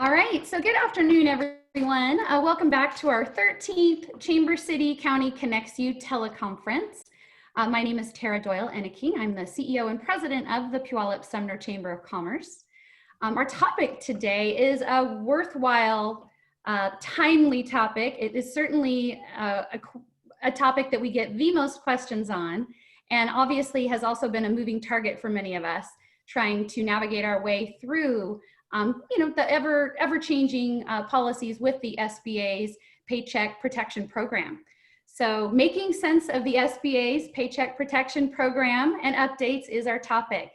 All right, so good afternoon, everyone. Welcome back to our 13th Chamber City County Connects You teleconference. My name is Tara Doyle-Enneking. I'm the CEO and president of the Puyallup Sumner Chamber of Commerce. Our topic today is a worthwhile, timely topic. It is certainly a topic that we get the most questions on, and obviously has also been a moving target for many of us, trying to navigate our way through the ever-changing policies with the SBA's Paycheck Protection Program. So making sense of the SBA's Paycheck Protection Program and updates is our topic.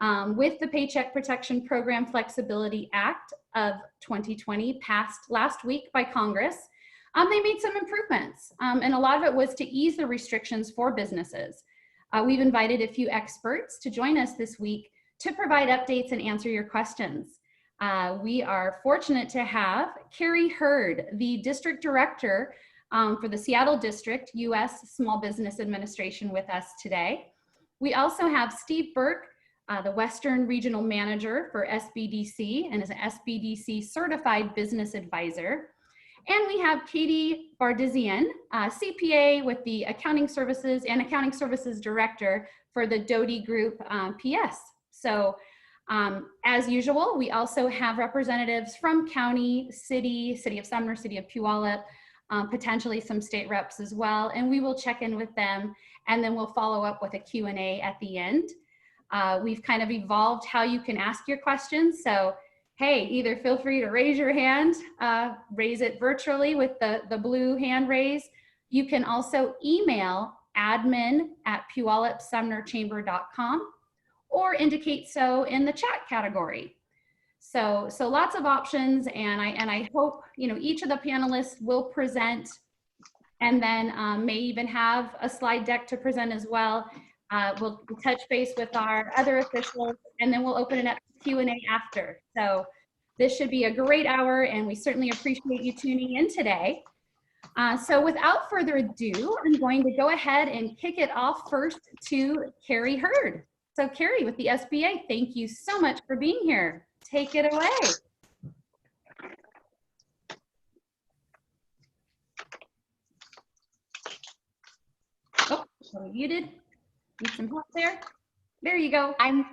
With the Paycheck Protection Program Flexibility Act of 2020 passed last week by Congress, they made some improvements, and a lot of it was to ease the restrictions for businesses. We've invited a few experts to join us this week to provide updates and answer your questions. We are fortunate to have Kerrie Hurd, the District Director for the Seattle District U.S. Small Business Administration, with us today. We also have Steve Burke, the Western Regional Manager for SBDC and is an SBDC Certified Business Advisor. And we have Katy Bardizian, CPA with the Accounting Services and Accounting Services Director for the Doty Group PS. So as usual, we also have representatives from county, city of Sumner, city of Puyallup, potentially some state reps as well, and we will check in with them, and then we'll follow up with a Q&A at the end. We've kind of evolved how you can ask your questions, so hey, either feel free to raise your hand, raise it virtually with the blue hand raise. You can also email admin@puyallupsumnerchamber.com or indicate so in the chat category. So lots of options, and I hope each of the panelists will present, and then may even have a slide deck to present as well. We'll touch base with our other officials, and then we'll open it up to Q&A after. So this should be a great hour, and we certainly appreciate you tuning in today. So without further ado, I'm going to go ahead and kick it off first to Kerrie Hurd. So Kerrie with the SBA, thank you so much for being here. Take it away. Oh, I'm muted. Need some help there. There you go. I'm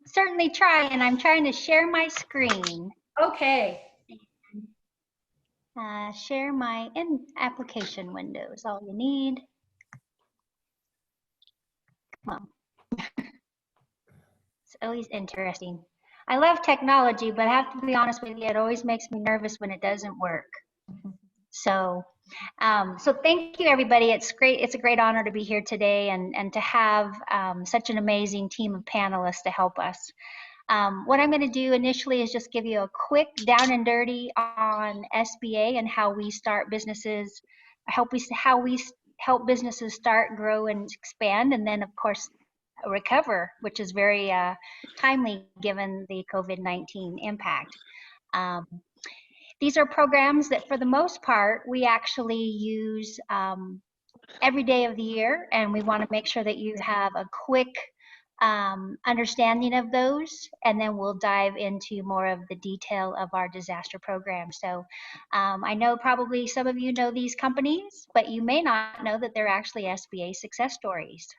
certainly trying. I'm trying to share my screen. Okay. Share my application window is all you need. Well, it's always interesting. I love technology, but I have to be honest with you, it always makes me nervous when it doesn't work. So thank you, everybody. It's great. It's a great honor to be here today and to have such an amazing team of panelists to help us. What I'm going to do initially is just give you a quick down and dirty on SBA and how we start businesses, how we help businesses start, grow, and expand, and then of course recover, which is very timely given the COVID-19 impact. These are programs that for the most part we actually use every day of the year, and we want to make sure that you have a quick understanding of those, and then we'll dive into more of the detail of our disaster program. So I know probably some of you know these companies, but you may not know that they're actually SBA success stories.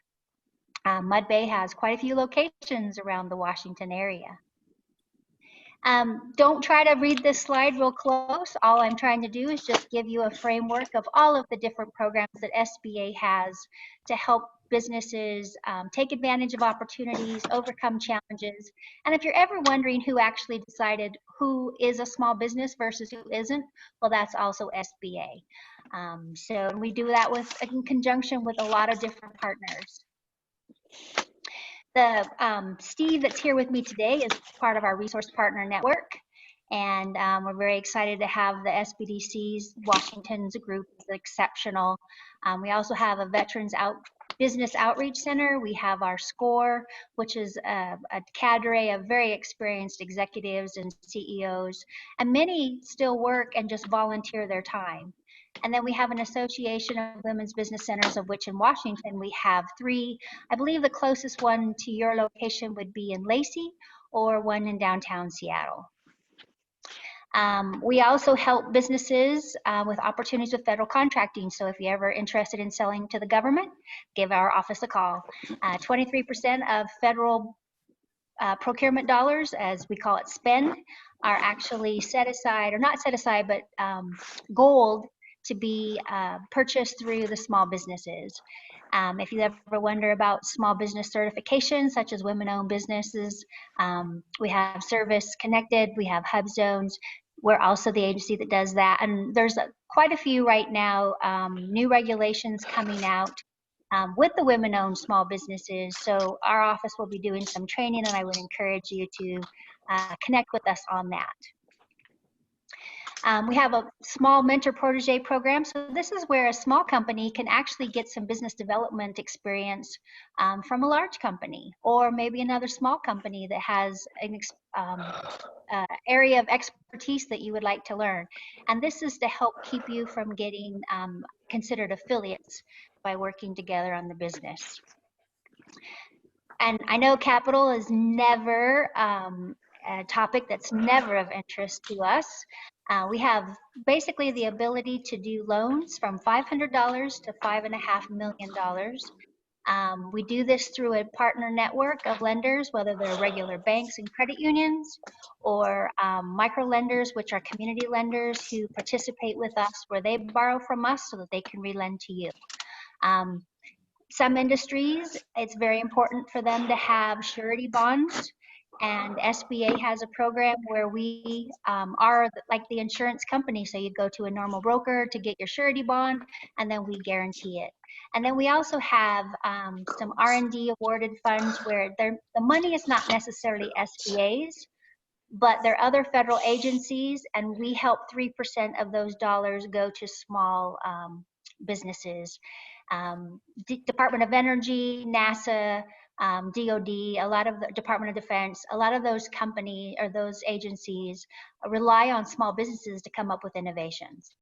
Mud Bay has quite a few locations around the Washington area. Don't try to read this slide real close. All I'm trying to do is just give you a framework of all of the different programs that SBA has to help businesses take advantage of opportunities, overcome challenges. And if you're ever wondering who actually decided who is a small business versus who isn't, well, that's also SBA. So we do that in conjunction with a lot of different partners. Steve that's here with me today is part of our resource partner network, and we're very excited to have the SBDC's Washington's group is exceptional. We also have a Business Outreach Center. We have our SCORE, which is a cadre of very experienced executives and CEOs, and many still work and just volunteer their time. And then we have an association of women's business centers, of which in Washington we have 3. I believe the closest one to your location would be in Lacey, or one in downtown Seattle. We also help businesses with opportunities with federal contracting. So if you're ever interested in selling to the government, give our office a call. 23% of federal procurement dollars, as we call it spend, are actually set aside, or not set aside, but gold to be purchased through the small businesses. If you ever wonder about small business certifications, such as women-owned businesses, we have Service Connected, we have Hub Zones. We're also the agency that does that. And there's quite a few right now, new regulations coming out with the women-owned small businesses. So our office will be doing some training, and I would encourage you to connect with us on that. We have a small mentor protege program. So this is where a small company can actually get some business development experience from a large company, or maybe another small company that has an area of expertise that you would like to learn. And this is to help keep you from getting considered affiliates by working together on the business. And I know capital is never a topic that's never of interest to us. We have basically the ability to do loans from $500 to $5.5 million. We do this through a partner network of lenders, whether they're regular banks and credit unions, or micro lenders, which are community lenders who participate with us, where they borrow from us so that they can relend to you. Some industries, it's very important for them to have surety bonds, and SBA has a program where we are like the insurance company. So you go to a normal broker to get your surety bond, and then we guarantee it. And then we also have some R&D awarded funds where the money is not necessarily SBA's, but there are other federal agencies, and we help 3% of those dollars go to small businesses. Department of Energy, NASA, DOD, a lot of the Department of Defense, a lot of those companies or those agencies rely on small businesses to come up with innovations.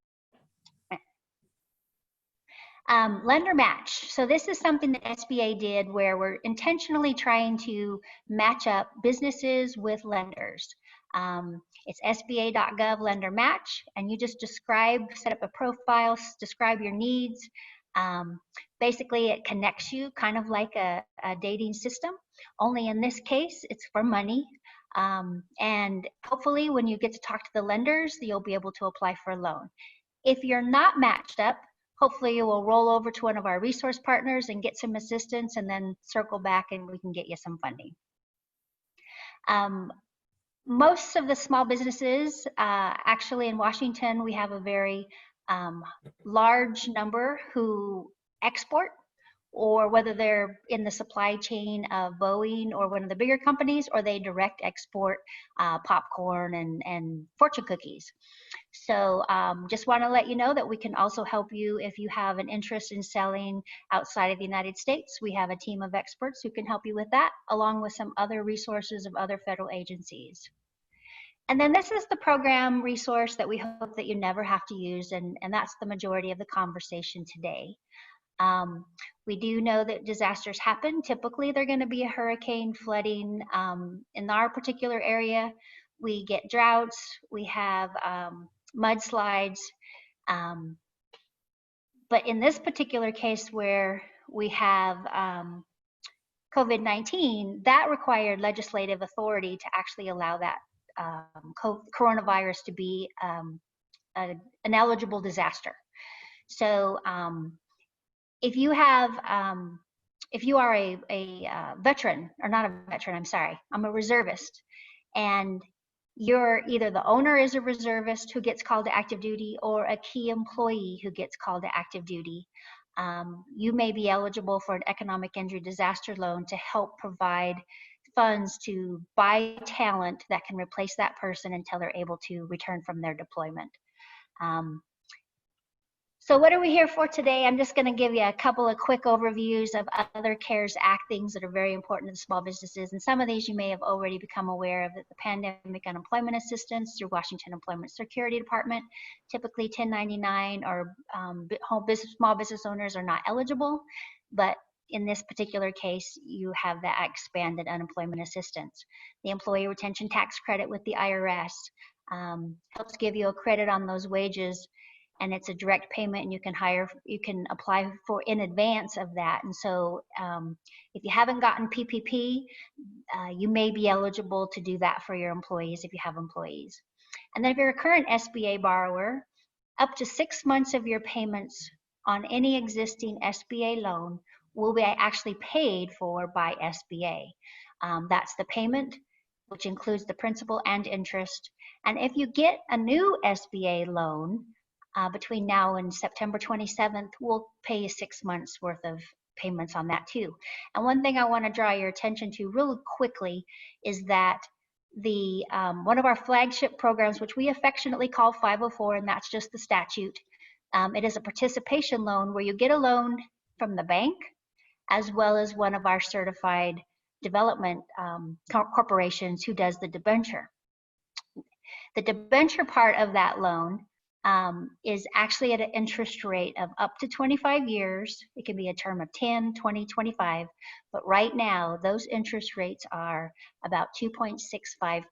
Lender match. So this is something that SBA did where we're intentionally trying to match up businesses with lenders. It's sba.gov lender match, and you just set up a profile, describe your needs. Basically, it connects you kind of like a dating system, only in this case, it's for money. And hopefully when you get to talk to the lenders, you'll be able to apply for a loan. If you're not matched up, hopefully you will roll over to one of our resource partners and get some assistance, and then circle back and we can get you some funding. Most of the small businesses, actually in Washington, we have a very large number who export, or whether they're in the supply chain of Boeing or one of the bigger companies, or they direct export popcorn and fortune cookies. So just want to let you know that we can also help you if you have an interest in selling outside of the United States. We have a team of experts who can help you with that, along with some other resources of other federal agencies. And then this is the program resource that we hope that you never have to use, and that's the majority of the conversation today. We do know that disasters happen. Typically, they're going to be a hurricane, flooding. In our particular area, we get droughts, we have mudslides. But in this particular case where we have COVID-19, that required legislative authority to actually allow that coronavirus to be an eligible disaster. So if you are a veteran, or not a veteran, I'm sorry, I'm a reservist, and you're either the owner is a reservist who gets called to active duty, or a key employee who gets called to active duty, you may be eligible for an economic injury disaster loan to help provide funds to buy talent that can replace that person until they're able to return from their deployment. So what are we here for today? I'm just going to give you a couple of quick overviews of other CARES Act things that are very important to small businesses. And some of these you may have already become aware of, that the pandemic unemployment assistance through Washington Employment Security Department. Typically 1099 or small business owners are not eligible, but in this particular case, you have that expanded unemployment assistance. The employee retention tax credit with the IRS helps give you a credit on those wages, and it's a direct payment, and you can apply for in advance of that. And so if you haven't gotten PPP, you may be eligible to do that for your employees if you have employees. And then if you're a current SBA borrower, up to 6 months of your payments on any existing SBA loan will be actually paid for by SBA. That's the payment, which includes the principal and interest. And if you get a new SBA loan between now and September 27th, we'll pay you 6 months worth of payments on that too. And one thing I want to draw your attention to really quickly is that the one of our flagship programs, which we affectionately call 504, and that's just the statute, it is a participation loan where you get a loan from the bank as well as one of our certified development corporations who does the debenture. The debenture part of that loan is actually at an interest rate of up to 25 years. It can be a term of 10, 20, 25, but right now those interest rates are about 2.65%,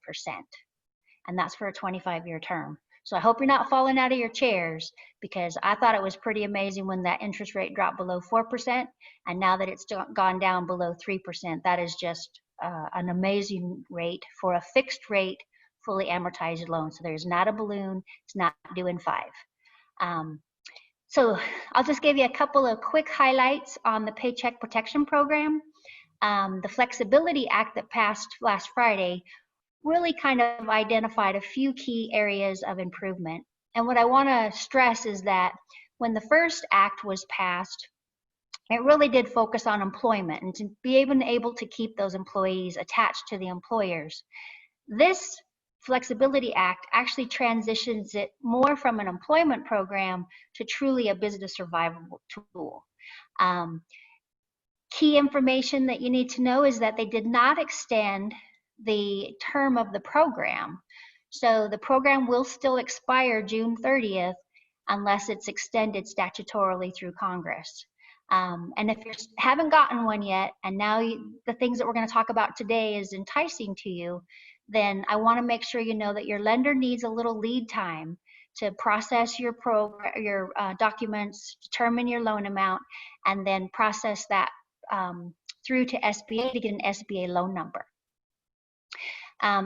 and that's for a 25-year term. So I hope you're not falling out of your chairs, because I thought it was pretty amazing when that interest rate dropped below 4%, and now that it's gone down below 3%, that is just an amazing rate for a fixed rate fully amortized loan. So there's not a balloon, it's not due in 5. So I'll just give you a couple of quick highlights on the Paycheck Protection Program. The Flexibility Act that passed last Friday really kind of identified a few key areas of improvement. And what I want to stress is that when the first act was passed, it really did focus on employment and to be able to keep those employees attached to the employers. This Flexibility Act actually transitions it more from an employment program to truly a business survival tool. Key information that you need to know is that they did not extend the term of the program. So the program will still expire June 30th unless it's extended statutorily through Congress. And if you haven't gotten one yet, and now the things that we're going to talk about today is enticing to you, then I want to make sure you know that your lender needs a little lead time to process your documents, determine your loan amount, and then process that through to SBA to get an SBA loan number.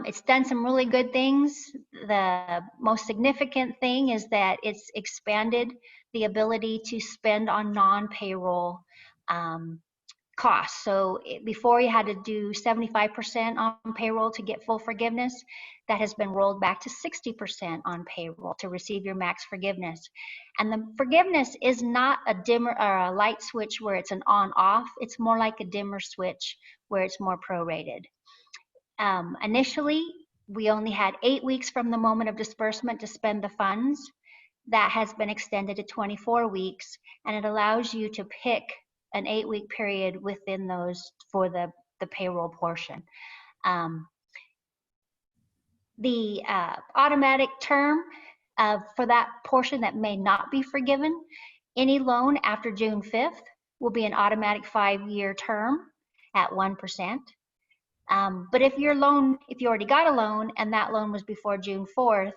It's done some really good things. The most significant thing is that it's expanded the ability to spend on non-payroll costs. So before you had to do 75% on payroll to get full forgiveness. That has been rolled back to 60% on payroll to receive your max forgiveness. And the forgiveness is not a dimmer or a light switch where it's an on-off. It's more like a dimmer switch where it's more prorated. Initially, we only had 8 weeks from the moment of disbursement to spend the funds. That has been extended to 24 weeks, and it allows you to pick an 8-week period within those for the payroll portion. The automatic term for that portion that may not be forgiven, any loan after June 5th will be an automatic 5-year term at 1%. But if you already got a loan and that loan was before June 4th,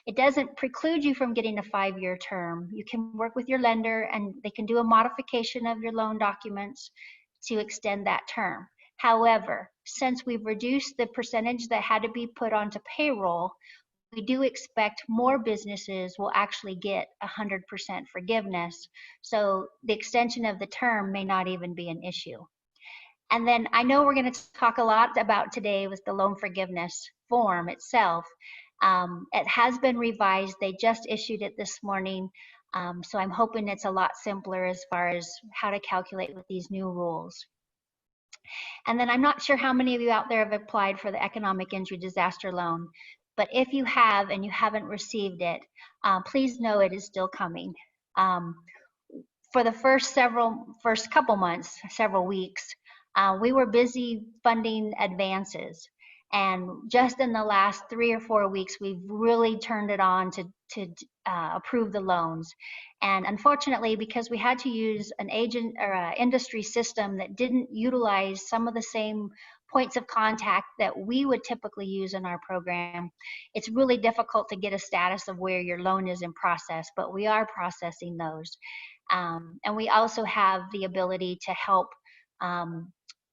it doesn't preclude you from getting a 5-year term. You can work with your lender and they can do a modification of your loan documents to extend that term. However, since we've reduced the percentage that had to be put onto payroll, we do expect more businesses will actually get 100% forgiveness. So the extension of the term may not even be an issue. And then I know we're going to talk a lot about today with the loan forgiveness form itself. It has been revised. They just issued it this morning. So I'm hoping it's a lot simpler as far as how to calculate with these new rules. And then I'm not sure how many of you out there have applied for the economic injury disaster loan, but if you have and you haven't received it, please know it is still coming. For the first couple months, several weeks, we were busy funding advances. And just in the last 3 or 4 weeks, we've really turned it on to approve the loans. And unfortunately, because we had to use an agent or an industry system that didn't utilize some of the same points of contact that we would typically use in our program, it's really difficult to get a status of where your loan is in process, but we are processing those. And we also have the ability to help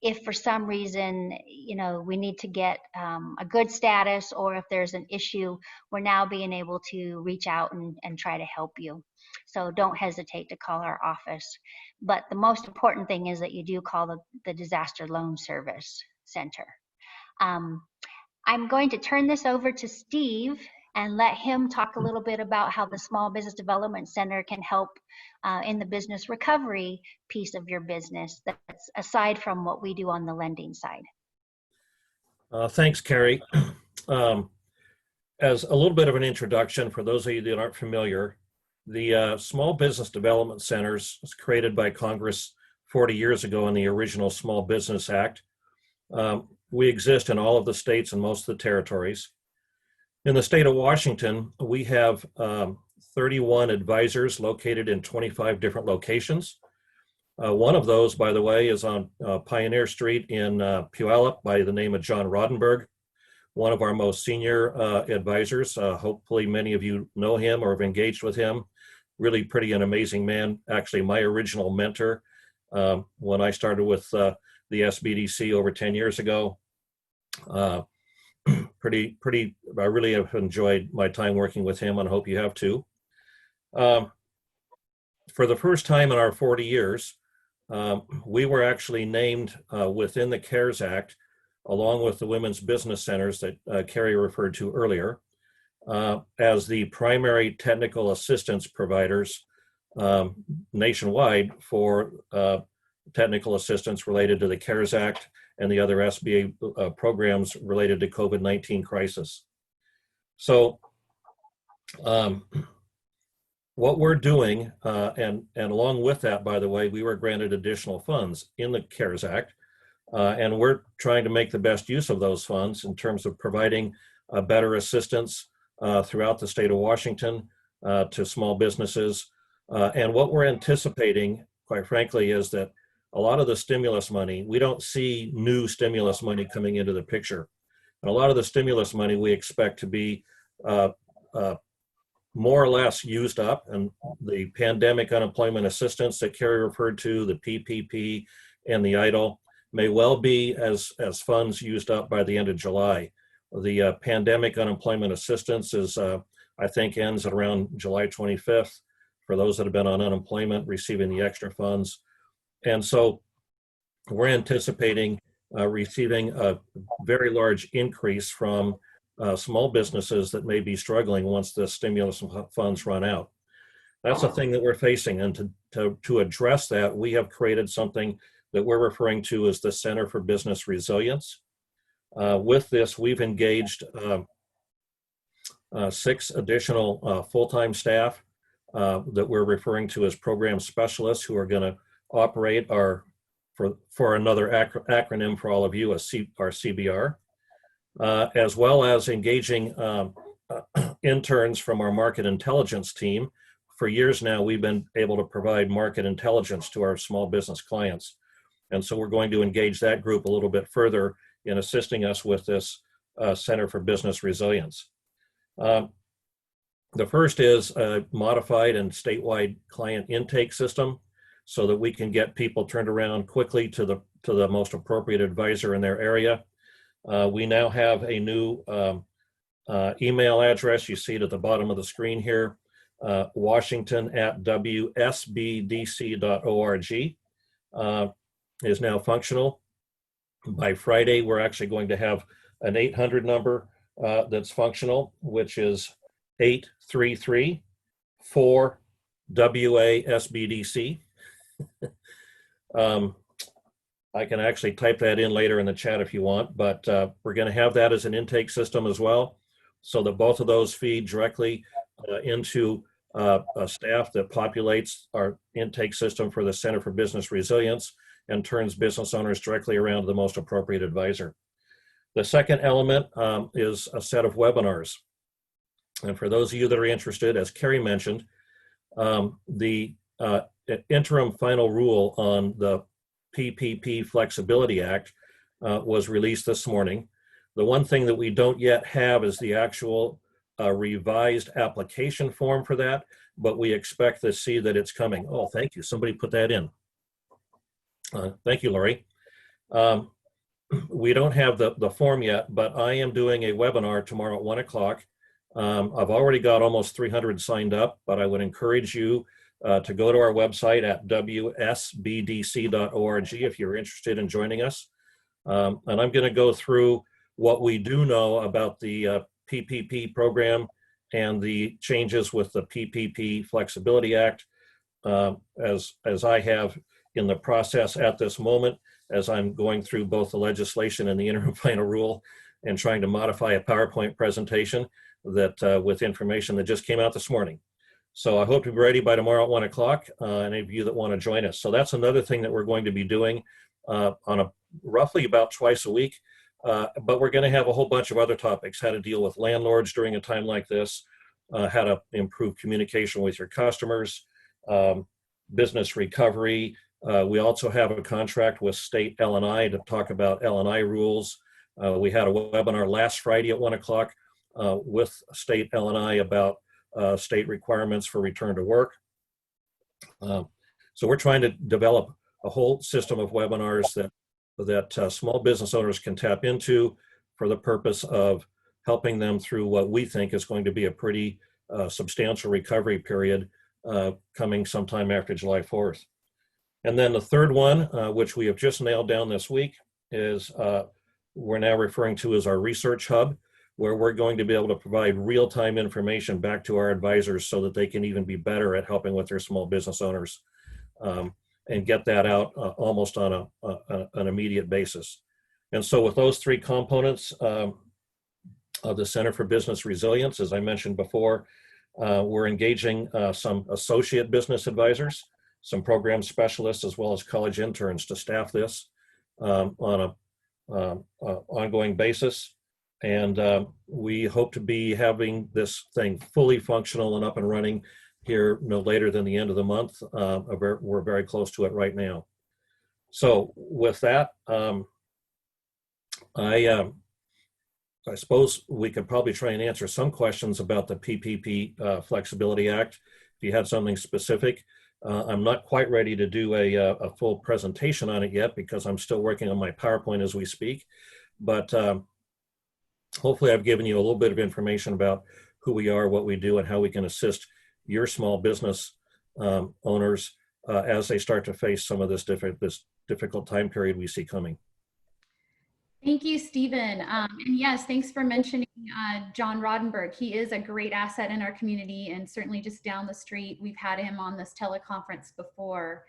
if for some reason, we need to get a good status, or if there's an issue, we're now being able to reach out and try to help you. So don't hesitate to call our office. But the most important thing is that you do call the Disaster Loan Service Center. I'm going to turn this over to Steve and let him talk a little bit about how the Small Business Development Center can help in the business recovery piece of your business, that's aside from what we do on the lending side. Thanks, Kerrie. As a little bit of an introduction, for those of you that aren't familiar, the Small Business Development Centers was created by Congress 40 years ago in the original Small Business Act. We exist in all of the states and most of the territories. In the state of Washington, we have 31 advisors located in 25 different locations. One of those, by the way, is on Pioneer Street in Puyallup by the name of John Rodenberg, one of our most senior advisors. Hopefully many of you know him or have engaged with him. Really pretty and amazing man. Actually, my original mentor when I started with the SBDC over 10 years ago. I really have enjoyed my time working with him, and I hope you have too. For the first time in our 40 years, we were actually named within the CARES Act, along with the Women's Business Centers that Kerrie referred to earlier, as the primary technical assistance providers nationwide for technical assistance related to the CARES Act and the other SBA programs related to COVID-19 crisis. So what we're doing, and along with that, by the way, we were granted additional funds in the CARES Act, and we're trying to make the best use of those funds in terms of providing better assistance throughout the state of Washington to small businesses. And what we're anticipating, quite frankly, is that a lot of the stimulus money, we don't see new stimulus money coming into the picture. And a lot of the stimulus money we expect to be more or less used up, and the pandemic unemployment assistance that Kerrie referred to, the PPP and the EIDL, may well be as funds used up by the end of July. The pandemic unemployment assistance is, I think, ends at around July 25th for those that have been on unemployment receiving the extra funds. And so we're anticipating receiving a very large increase from small businesses that may be struggling once the stimulus funds run out. That's a thing that we're facing. And to address that, we have created something that we're referring to as the Center for Business Resilience. With this, we've engaged 6 additional full-time staff that we're referring to as program specialists, who are going to operate our, for another acronym for all of you, our CBR, as well as engaging interns from our market intelligence team. For years now, we've been able to provide market intelligence to our small business clients. And so we're going to engage that group a little bit further in assisting us with this Center for Business Resilience. The first is a modified and statewide client intake system, so that we can get people turned around quickly to the most appropriate advisor in their area. We now have a new email address. You see it at the bottom of the screen here, washington@wsbdc.org is now functional. By Friday, we're actually going to have an 800 number that's functional, which is 833-4-WASBDC. I can actually type that in later in the chat if you want, but we're going to have that as an intake system as well, so that both of those feed directly into a staff that populates our intake system for the Center for Business Resilience and turns business owners directly around to the most appropriate advisor. The second element is a set of webinars. And for those of you that are interested, as Kerrie mentioned, the interim final rule on the PPP Flexibility Act was released this morning. The one thing that we don't yet have is the actual revised application form for that, but we expect to see that it's coming. Oh, thank you. Somebody put that in. Thank you, Lori. We don't have the form yet, but I am doing a webinar tomorrow at 1 o'clock. I've already got almost 300 signed up, but I would encourage you to go to our website at wsbdc.org if you're interested in joining us. And I'm going to go through what we do know about the PPP program and the changes with the PPP Flexibility Act, as I have in the process at this moment, as I'm going through both the legislation and the interim final rule and trying to modify a PowerPoint presentation that with information that just came out this morning. So I hope to be ready by tomorrow at 1 o'clock, any of you that want to join us. So that's another thing that we're going to be doing on a roughly about twice a week. But we're going to have a whole bunch of other topics: how to deal with landlords during a time like this, how to improve communication with your customers, business recovery. We also have a contract with state L&I to talk about L&I rules. We had a webinar last Friday at 1 o'clock with state L&I about state requirements for return to work. So we're trying to develop a whole system of webinars that small business owners can tap into for the purpose of helping them through what we think is going to be a pretty substantial recovery period coming sometime after July 4th. And then the third one, which we have just nailed down this week, is we're now referring to as our research hub, where we're going to be able to provide real-time information back to our advisors so that they can even be better at helping with their small business owners and get that out almost on an immediate basis. And so with those three components of the Center for Business Resilience, as I mentioned before, we're engaging some associate business advisors, some program specialists, as well as college interns to staff this on an ongoing basis. And we hope to be having this thing fully functional and up and running here no later than the end of the month. We're very close to it right now. So with that, I suppose we could probably try and answer some questions about the PPP Flexibility Act. If you had something specific, I'm not quite ready to do a full presentation on it yet because I'm still working on my PowerPoint as we speak. But hopefully I've given you a little bit of information about who we are, what we do, and how we can assist your small business owners as they start to face some of this difficult time period we see coming. Thank you, Stephen. And yes, thanks for mentioning John Rodenberg. He is a great asset in our community, and certainly just down the street, we've had him on this teleconference before.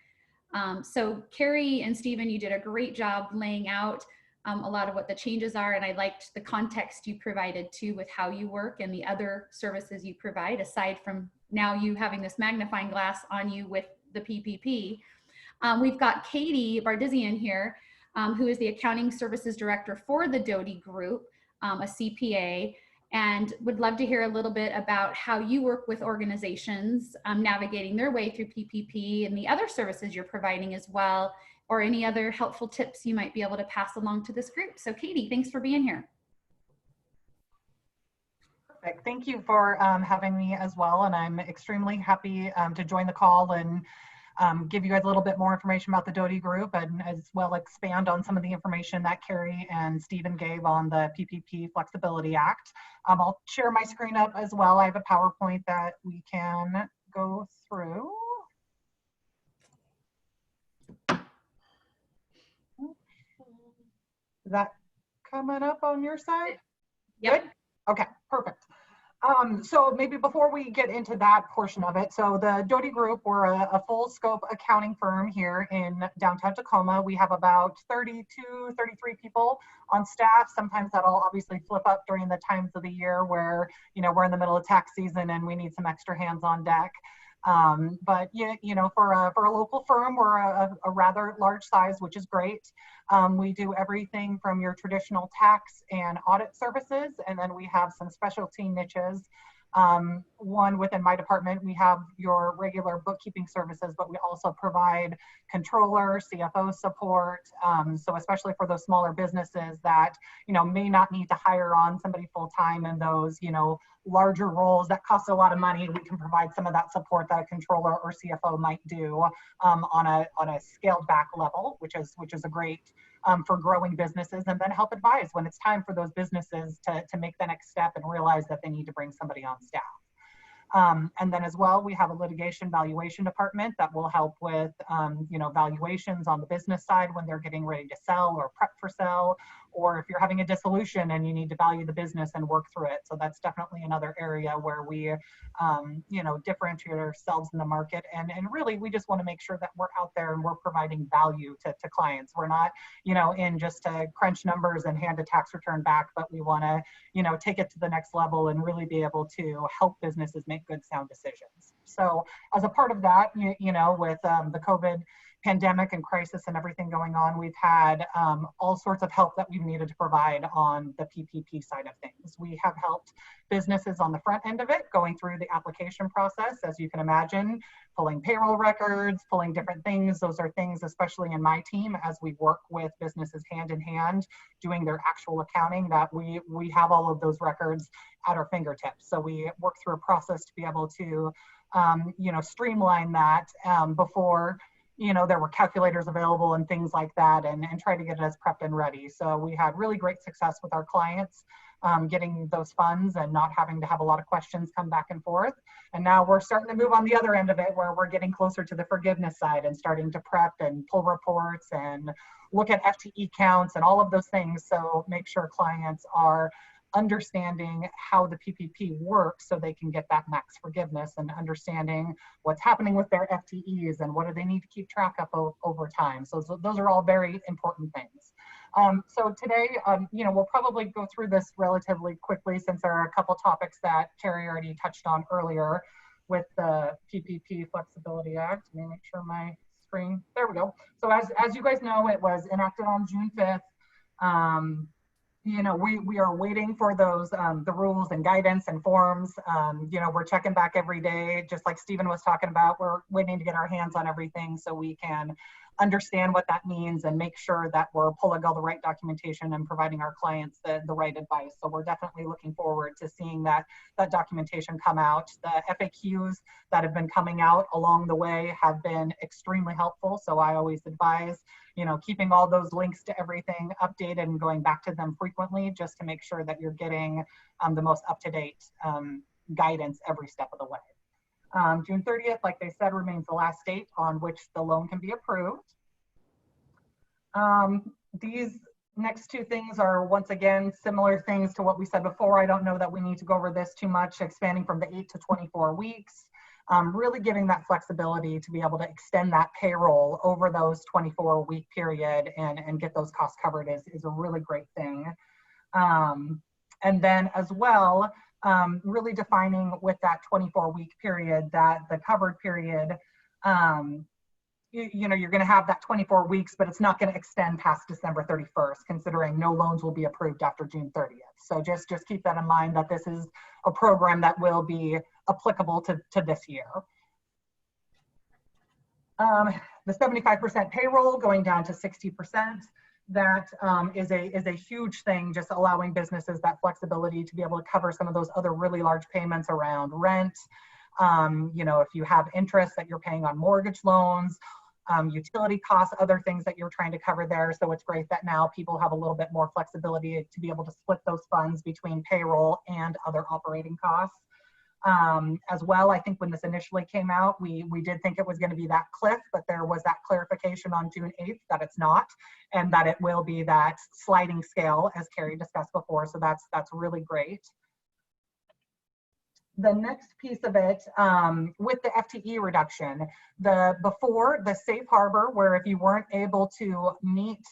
So Kerrie and Stephen, you did a great job laying out a lot of what the changes are, and I liked the context you provided too with how you work and the other services you provide, aside from now you having this magnifying glass on you with the PPP. We've got Katy Bardizian here, who is the Accounting Services Director for the Doty Group, a CPA, and would love to hear a little bit about how you work with organizations navigating their way through PPP and the other services you're providing as well, or any other helpful tips you might be able to pass along to this group. So Katy, thanks for being here. Perfect. Thank you for having me as well. And I'm extremely happy to join the call and give you guys a little bit more information about the Doty Group, and as well expand on some of the information that Kerrie and Stephen gave on the PPP Flexibility Act. I'll share my screen up as well. I have a PowerPoint that we can go through. Is that coming up on your side? Yep. Good? Okay, perfect. So maybe before we get into that portion of it, so the Doty Group, we're a full scope accounting firm here in downtown Tacoma. We have about 32, 33 people on staff. Sometimes that'll obviously flip up during the times of the year where, you know, we're in the middle of tax season and we need some extra hands on deck. But yeah, you know, for a local firm, we're a rather large size, which is great. We do everything from your traditional tax and audit services, and then we have some specialty niches One within my department, we have your regular bookkeeping services, but we also provide controller, CFO support. So especially for those smaller businesses that, may not need to hire on somebody full-time in those, larger roles that cost a lot of money, we can provide some of that support that a controller or CFO might do on a scaled back level, which is a great for growing businesses, and then help advise when it's time for those businesses to make the next step and realize that they need to bring somebody on staff. And then as well, we have a litigation valuation department that will help with, valuations on the business side when they're getting ready to sell or prep for sell, or if you're having a dissolution and you need to value the business and work through it. So that's definitely another area where we, differentiate ourselves in the market. And really, we just want to make sure that we're out there and we're providing value to clients. We're not, in just to crunch numbers and hand a tax return back, but we want to, take it to the next level and really be able to help businesses make good, sound decisions. So as a part of that, with the COVID pandemic and crisis and everything going on, we've had all sorts of help that we've needed to provide on the PPP side of things. We have helped businesses on the front end of it, going through the application process, as you can imagine, pulling payroll records, pulling different things. Those are things, especially in my team, as we work with businesses hand in hand, doing their actual accounting, that we have all of those records at our fingertips. So we work through a process to be able to, streamline that before there were calculators available and things like that, and try to get it as prepped and ready. So we had really great success with our clients getting those funds and not having to have a lot of questions come back and forth. And now we're starting to move on the other end of it, where we're getting closer to the forgiveness side and starting to prep and pull reports and look at FTE counts and all of those things. So make sure clients are understanding how the PPP works so they can get that max forgiveness, and understanding what's happening with their FTEs and what do they need to keep track of over time. So those are all very important things. So today, we'll probably go through this relatively quickly, since there are a couple topics that Kerrie already touched on earlier with the PPP Flexibility Act. Let me make sure my screen, there we go. So as you guys know, it was enacted on June 5th. We are waiting for those, the rules and guidance and forms. We're checking back every day, just like Stephen was talking about. We're waiting to get our hands on everything so we can understand what that means and make sure that we're pulling all the right documentation and providing our clients the right advice. So we're definitely looking forward to seeing that documentation come out. The FAQs that have been coming out along the way have been extremely helpful. So I always advise, keeping all those links to everything updated and going back to them frequently, just to make sure that you're getting the most up-to-date guidance every step of the way. June 30th, like they said, remains the last date on which the loan can be approved. These next two things are, once again, similar things to what we said before. I don't know that we need to go over this too much, expanding from the 8 to 24 weeks. Really giving that flexibility to be able to extend that payroll over those 24-week period and get those costs covered is a really great thing. And then as well, really defining with that 24-week period that the covered period, you're going to have that 24 weeks, but it's not going to extend past December 31st, considering no loans will be approved after June 30th. So just keep that in mind, that this is a program that will be applicable to this year. The 75% payroll going down to 60%. That is a huge thing, just allowing businesses that flexibility to be able to cover some of those other really large payments around rent. If you have interest that you're paying on mortgage loans, utility costs, other things that you're trying to cover there. So it's great that now people have a little bit more flexibility to be able to split those funds between payroll and other operating costs. As well, I think when this initially came out, we did think it was going to be that cliff, but there was that clarification on June 8th that it's not, and that it will be that sliding scale, as Kerrie discussed before. So that's really great. The next piece of it, with the FTE reduction, before the safe harbor, where if you weren't able to meet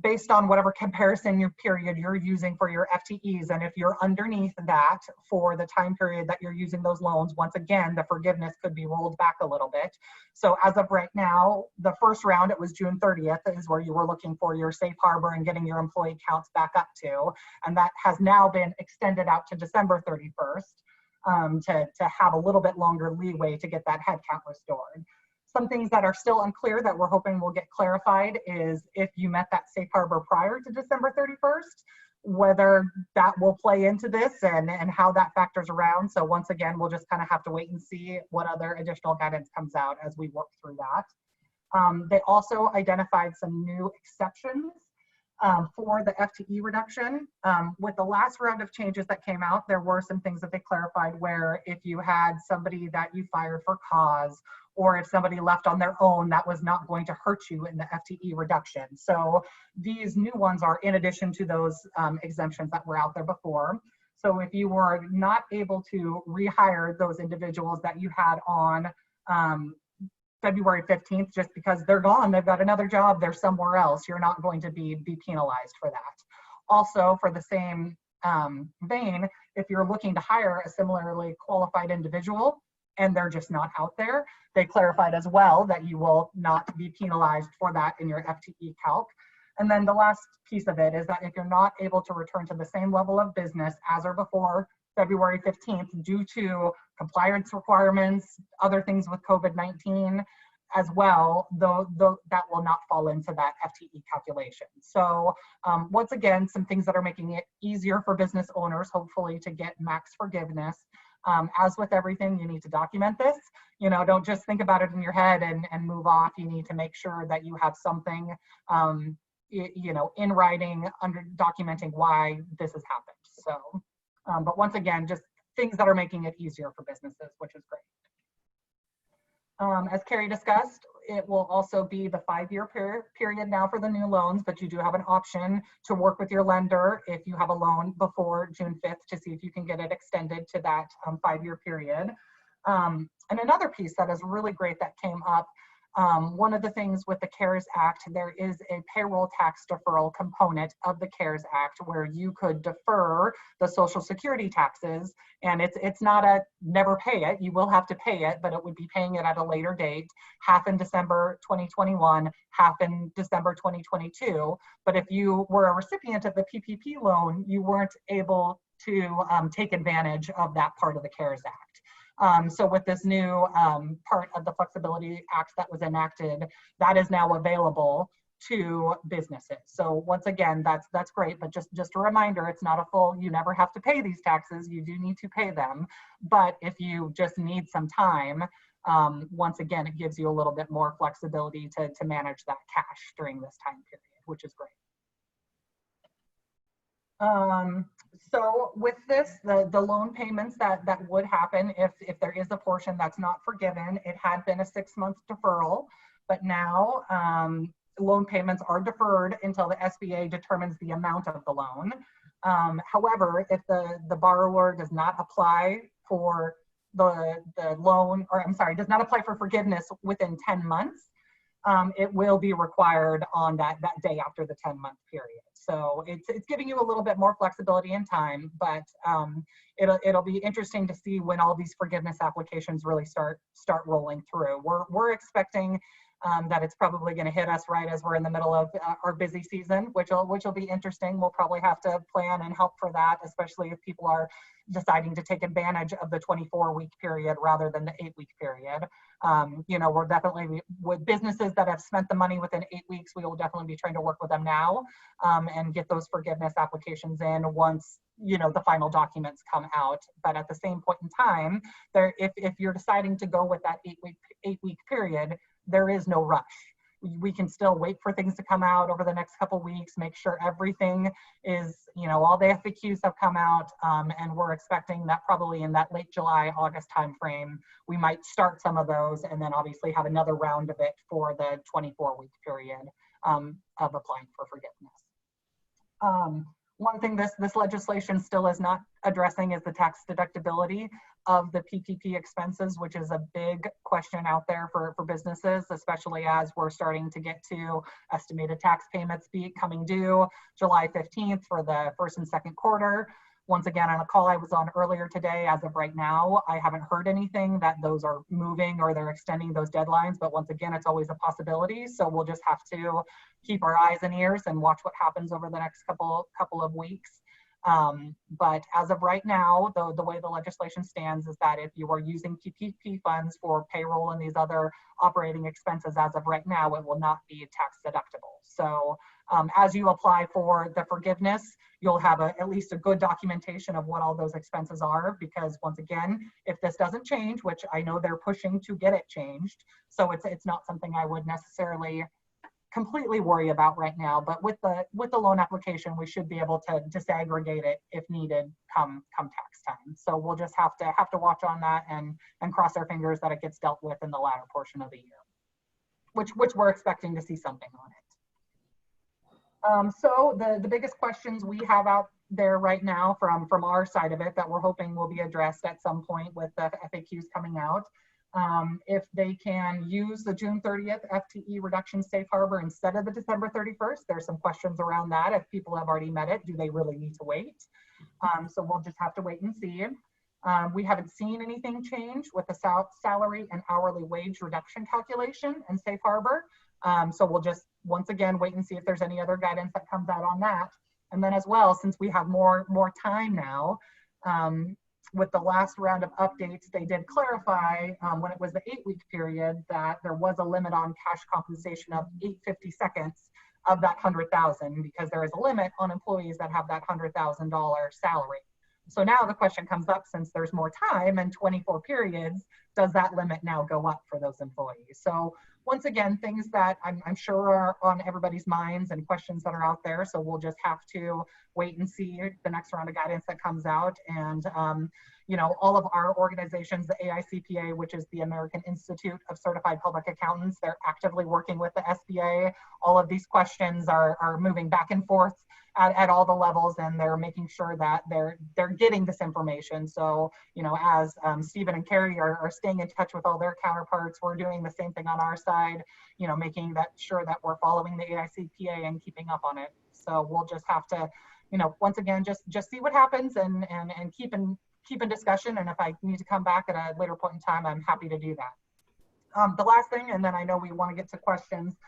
based on whatever comparison your period you're using for your FTEs. And if you're underneath that for the time period that you're using those loans, once again, the forgiveness could be rolled back a little bit. So as of right now, the first round, it was June 30th is where you were looking for your safe harbor and getting your employee counts back up to. And that has now been extended out to December 31st to have a little bit longer leeway to get that head count restored. Some things that are still unclear that we're hoping will get clarified is if you met that safe harbor prior to December 31st, whether that will play into this and how that factors around. So once again, we'll just kind of have to wait and see what other additional guidance comes out as we work through that. They also identified some new exceptions for the FTE reduction. With the last round of changes that came out, there were some things that they clarified where if you had somebody that you fired for cause, or if somebody left on their own, that was not going to hurt you in the FTE reduction. So these new ones are in addition to those exemptions that were out there before. So if you were not able to rehire those individuals that you had on February 15th, just because they're gone, they've got another job, they're somewhere else, you're not going to be penalized for that. Also, for the same vein, if you're looking to hire a similarly qualified individual and they're just not out there, they clarified as well that you will not be penalized for that in your FTE calc. And then the last piece of it is that if you're not able to return to the same level of business as or before February 15th due to compliance requirements, other things with COVID-19 as well, though that will not fall into that FTE calculation. So once again, some things that are making it easier for business owners, hopefully, to get max forgiveness. As with everything, you need to document this. You know, don't just think about it in your head and move off. You need to make sure that you have something, you know, in writing, under documenting why this has happened. So, but once again, just things that are making it easier for businesses, which is great. As Kerrie discussed, it will also be the 5-year period now for the new loans, but you do have an option to work with your lender if you have a loan before June 5th to see if you can get it extended to that 5-year period. And another piece that is really great that came up, one of the things with the CARES Act, there is a payroll tax deferral component of the CARES Act where you could defer the Social Security taxes, and it's not a never pay it. You will have to pay it, but it would be paying it at a later date, half in December 2021, half in December 2022. But if you were a recipient of the PPP loan, you weren't able to take advantage of that part of the CARES Act. So with this new part of the Flexibility Act that was enacted, that is now available to businesses. So once again, that's great, but just a reminder, it's not a full, you never have to pay these taxes, you do need to pay them. But if you just need some time, once again, it gives you a little bit more flexibility to manage that cash during this time period, which is great. So with this, the loan payments that would happen if there is a portion that's not forgiven, it had been a 6-month deferral, but now loan payments are deferred until the SBA determines the amount of the loan. However, if the borrower does not apply for the loan, or I'm sorry, does not apply for forgiveness within 10 months, it will be required on that day after the 10-month period. So it's giving you a little bit more flexibility in time, but it'll be interesting to see when all these forgiveness applications really start rolling through. We're expecting that it's probably going to hit us right as we're in the middle of our busy season, which will be interesting. We'll probably have to plan and help for that, especially if people are deciding to take advantage of the 24-week period rather than the 8-week period. You know, we're definitely, with businesses that have spent the money within 8 weeks, we will definitely be trying to work with them now and get those forgiveness applications in once, you know, the final documents come out. But at the same point in time, if you're deciding to go with that 8-week period, there is no rush. We can still wait for things to come out over the next couple of weeks, make sure everything is, you know, all the FAQs have come out, and we're expecting that probably in that late July, August timeframe, we might start some of those and then obviously have another round of it for the 24-week period of applying for forgiveness. One thing this legislation still is not addressing is the tax deductibility. of the PPP expenses, which is a big question out there for businesses, especially as we're starting to get to estimated tax payments coming due July 15th for the first and second quarter. Once again, on a call I was on earlier today, as of right now, I haven't heard anything that those are moving or they're extending those deadlines, but once again, it's always a possibility. So we'll just have to keep our eyes and ears and watch what happens over the next couple of weeks. But as of right now, the way the legislation stands is that if you are using PPP funds for payroll and these other operating expenses, as of right now, it will not be tax deductible. So as you apply for the forgiveness, you'll have at least a good documentation of what all those expenses are, because once again, if this doesn't change, which I know they're pushing to get it changed, so it's not something I would necessarily completely worry about right now, but with the loan application, we should be able to disaggregate it if needed come tax time. So we'll just have to watch on that and cross our fingers that it gets dealt with in the latter portion of the year, which we're expecting to see something on it. So the biggest questions we have out there right now from our side of it that we're hoping will be addressed at some point with the FAQs coming out. If they can use the June 30th FTE reduction safe harbor instead of the December 31st, there's some questions around that. If people have already met it, do they really need to wait? So we'll just have to wait and see. We haven't seen anything change with the salary and hourly wage reduction calculation and safe harbor. So we'll just, once again, wait and see if there's any other guidance that comes out on that. And then as well, since we have more time now, with the last round of updates, they did clarify when it was the 8-week period that there was a limit on cash compensation of 8/52 of that 100,000, because there is a limit on employees that have that $100,000 salary. So now the question comes up, since there's more time and 24 periods, does that limit now go up for those employees? So once again, things that I'm sure are on everybody's minds and questions that are out there. So we'll just have to wait and see the next round of guidance that comes out. And, you know, all of our organizations, the AICPA, which is the American Institute of Certified Public Accountants, they're actively working with the SBA. All of these questions are moving back and forth at all the levels, and they're making sure that they're getting this information. So, you know, as Stephen and Kerrie are staying in touch with all their counterparts, we're doing the same thing on our side, you know, making sure that we're following the AICPA and keeping up on it. So we'll just have to, you know, once again, just see what happens and keep in discussion. And if I need to come back at a later point in time, I'm happy to do that. The last thing, and then I know we want to get to questions.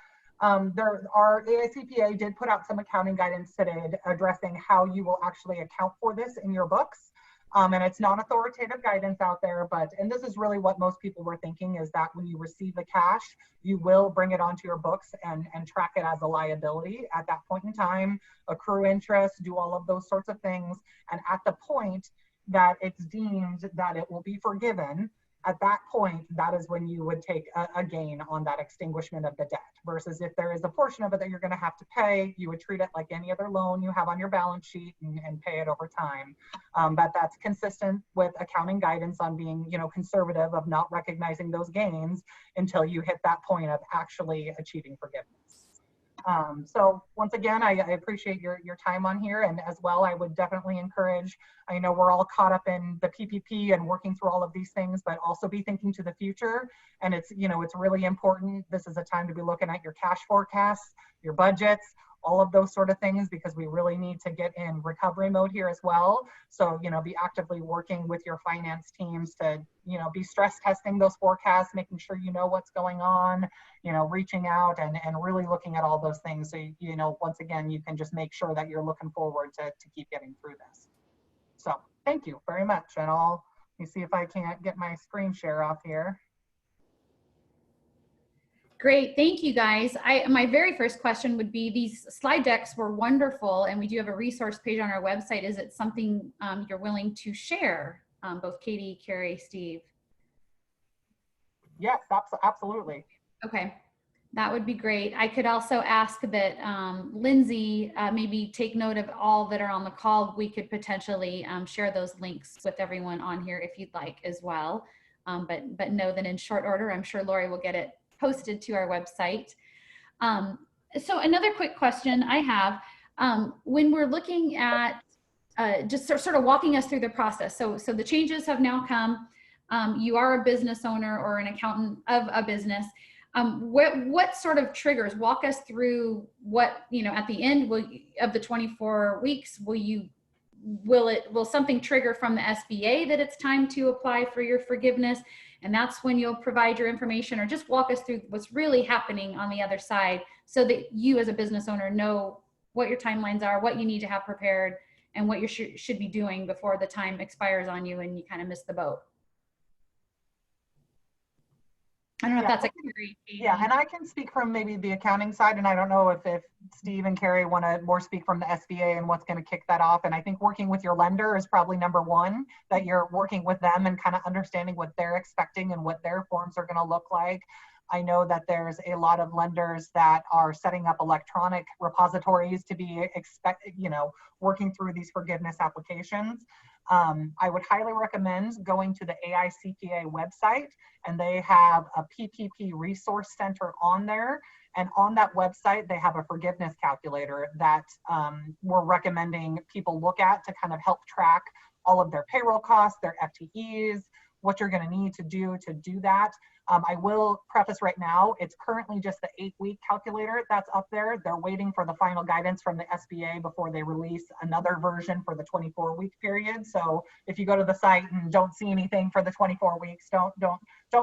Our AICPA did put out some accounting guidance today addressing how you will actually account for this in your books. And it's non-authoritative guidance out there, and this is really what most people were thinking, is that when you receive the cash, you will bring it onto your books and track it as a liability at that point in time, accrue interest, do all of those sorts of things. And at the point that it's deemed that it will be forgiven, at that point, that is when you would take a gain on that extinguishment of the debt, versus if there is a portion of it that you're going to have to pay, you would treat it like any other loan you have on your balance sheet and pay it over time. But that's consistent with accounting guidance on being, you know, conservative, of not recognizing those gains until you hit that point of actually achieving forgiveness. So once again, I appreciate your time on here, and as well, I would definitely encourage, I know we're all caught up in the PPP and working through all of these things, but also be thinking to the future. And it's, you know, it's really important. This is a time to be looking at your cash forecasts, your budgets, all of those sort of things, because we really need to get in recovery mode here as well. So, you know, be actively working with your finance teams to, you know, be stress testing those forecasts, making sure you know what's going on, you know, reaching out and really looking at all those things. So, you know, once again, you can just make sure that you're looking forward to keep getting through this. So thank you very much. And let me see if I can't get my screen share off here. Great, thank you guys. My very first question would be, these slide decks were wonderful, and we do have a resource page on our website. Is it something you're willing to share, both Katy, Kerrie, Steve? Yes, absolutely. Okay, that would be great. I could also ask that Lindsay maybe take note of all that are on the call. We could potentially share those links with everyone on here if you'd like as well. But know that in short order, I'm sure Lori will get it posted to our website. So another quick question I have, when we're looking at just sort of walking us through the process. So the changes have now come. You are a business owner or an accountant of a business. What sort of triggers? Walk us through what, at the end of the 24 weeks, will something trigger from the SBA that it's time to apply for your forgiveness? And that's when you'll provide your information, or just walk us through what's really happening on the other side so that you as a business owner know what your timelines are, what you need to have prepared, and what you should be doing before the time expires on you and you kind of miss the boat. I don't know if that's a Kerrie. Yeah, and I can speak from maybe the accounting side, and I don't know if Steve and Kerrie want to more speak from the SBA and what's going to kick that off. And I think working with your lender is probably number one, that you're working with them and kind of understanding what they're expecting and what their forms are going to look like. I know that there's a lot of lenders that are setting up electronic repositories to be working through these forgiveness applications. I would highly recommend going to the AICPA website, and they have a PPP resource center on there. And on that website, they have a forgiveness calculator that we're recommending people look at to kind of help track all of their payroll costs, their FTEs, what you're going to need to do that. I will preface right now, it's currently just the 8-week calculator that's up there. They're waiting for the final guidance from the SBA before they release another version for the 24-week period. So if you go to the site and don't see anything for the 24 weeks, don't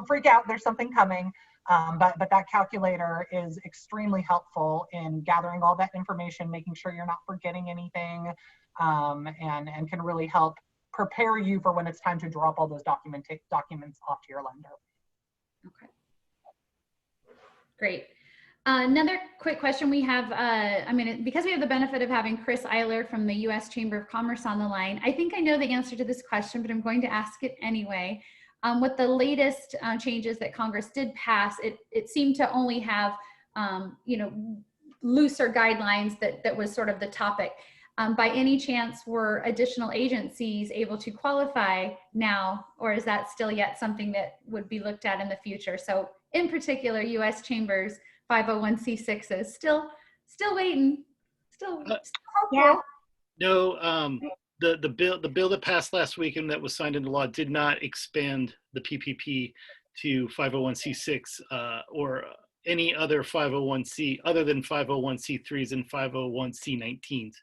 freak out. There's something coming. But that calculator is extremely helpful in gathering all that information, making sure you're not forgetting anything, and can really help prepare you for when it's time to drop all those documents off to your lender. Okay. Great. Another quick question we have, because we have the benefit of having Chris Eiler from the U.S. Chamber of Commerce on the line, I think I know the answer to this question, but I'm going to ask it anyway. With the latest changes that Congress did pass, it seemed to only have, looser guidelines that was sort of the topic. By any chance, were additional agencies able to qualify now, or is that still yet something that would be looked at in the future? So in particular, U.S. Chambers 501c6s still waiting, still hopeful. Yeah. No, the bill that passed last week and that was signed into law did not expand the PPP to 501c6 or any other 501c other than 501c3s and 501c19s.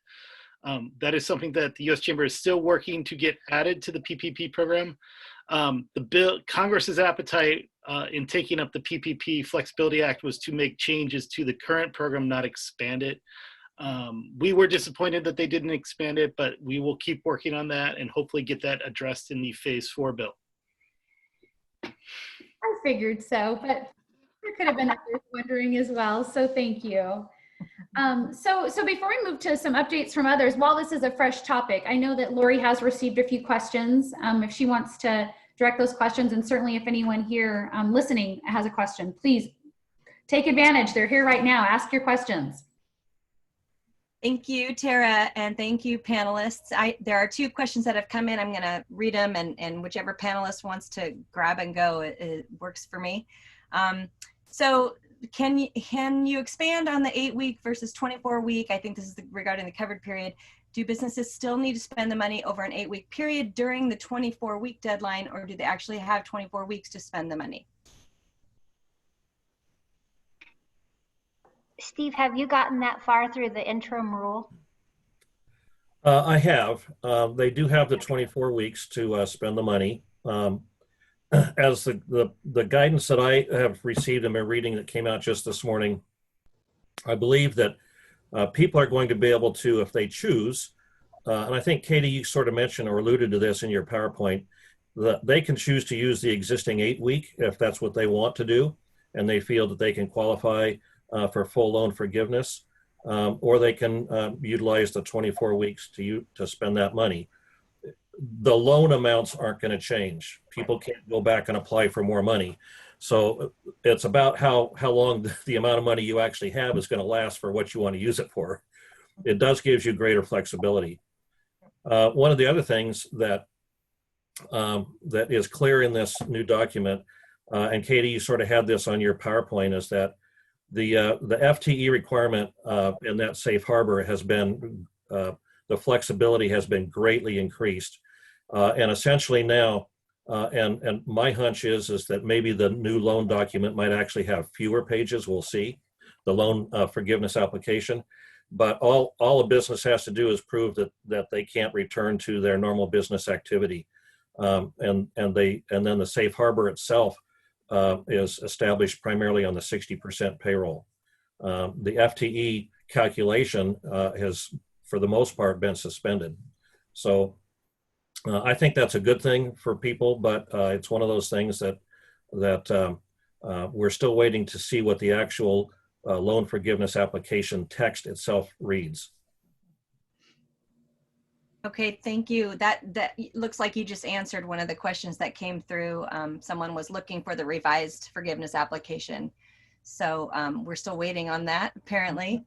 That is something that the U.S. Chamber is still working to get added to the PPP program. The bill, Congress's appetite in taking up the PPP Flexibility Act was to make changes to the current program, not expand it. We were disappointed that they didn't expand it, but we will keep working on that and hopefully get that addressed in the Phase 4 bill. I figured so, but there could have been others wondering as well, so thank you. So before we move to some updates from others, while this is a fresh topic, I know that Lori has received a few questions. If she wants to direct those questions, and certainly if anyone here listening has a question, please take advantage. They're here right now. Ask your questions. Thank you, Tara, and thank you, panelists. There are 2 questions that have come in. I'm going to read them, and whichever panelist wants to grab and go, it works for me. So can you expand on the 8-week versus 24-week? I think this is regarding the covered period. Do businesses still need to spend the money over an 8-week period during the 24-week deadline, or do they actually have 24 weeks to spend the money? Steve, have you gotten that far through the interim rule? I have. They do have the 24 weeks to spend the money. As the guidance that I have received in my reading that came out just this morning, I believe that people are going to be able to, if they choose, and I think Katie, you sort of mentioned or alluded to this in your PowerPoint, that they can choose to use the existing 8-week if that's what they want to do, and they feel that they can qualify for full loan forgiveness, or they can utilize the 24 weeks to spend that money. The loan amounts aren't going to change. People can't go back and apply for more money. So it's about how long the amount of money you actually have is going to last for what you want to use it for. It does give you greater flexibility. One of the other things that is clear in this new document, and Katie, you sort of had this on your PowerPoint, is that the FTE requirement in that safe harbor has been the flexibility has been greatly increased. And essentially now, and my hunch is that maybe the new loan document might actually have fewer pages. We'll see, the loan forgiveness application. But all a business has to do is prove that they can't return to their normal business activity, and then the safe harbor itself is established primarily on the 60% payroll. The FTE calculation has, for the most part, been suspended. So I think that's a good thing for people, but it's one of those things that we're still waiting to see what the actual loan forgiveness application text itself reads. Okay, thank you. That looks like you just answered one of the questions that came through. Someone was looking for the revised forgiveness application. So we're still waiting on that, apparently.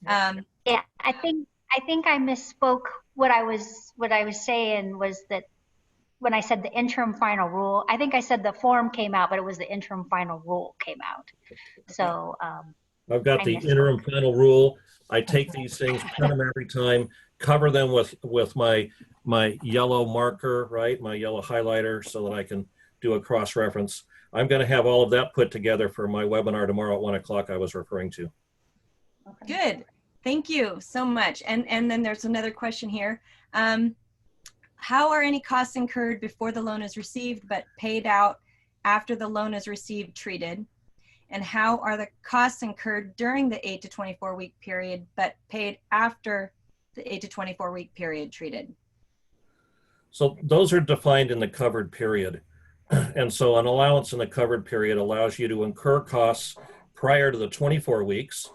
Yeah, I think I misspoke. What I was saying was that when I said the interim final rule, I think I said the form came out, but it was the interim final rule came out. So I've got the interim final rule. I take these things, print them every time, cover them with my yellow marker, right? My yellow highlighter, so that I can do a cross-reference. I'm going to have all of that put together for my webinar tomorrow at 1 o'clock I was referring to. Good. Thank you so much. And then there's another question here. How are any costs incurred before the loan is received but paid out after the loan is received treated? And how are the costs incurred during the 8 to 24 week period but paid after the 8 to 24 week period treated? So those are defined in the covered period. And so an allowance in the covered period allows you to incur costs prior to the 24 weeks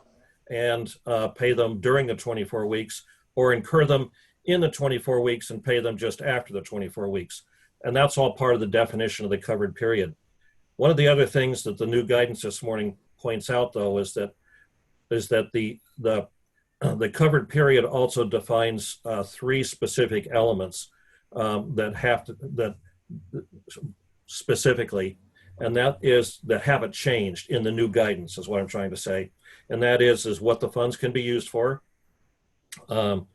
and pay them during the 24 weeks, or incur them in the 24 weeks and pay them just after the 24 weeks. And that's all part of the definition of the covered period. One of the other things that the new guidance this morning points out, though, is that the covered period also defines 3 specific elements that specifically, and that haven't changed in the new guidance, is what I'm trying to say. And that is what the funds can be used for, the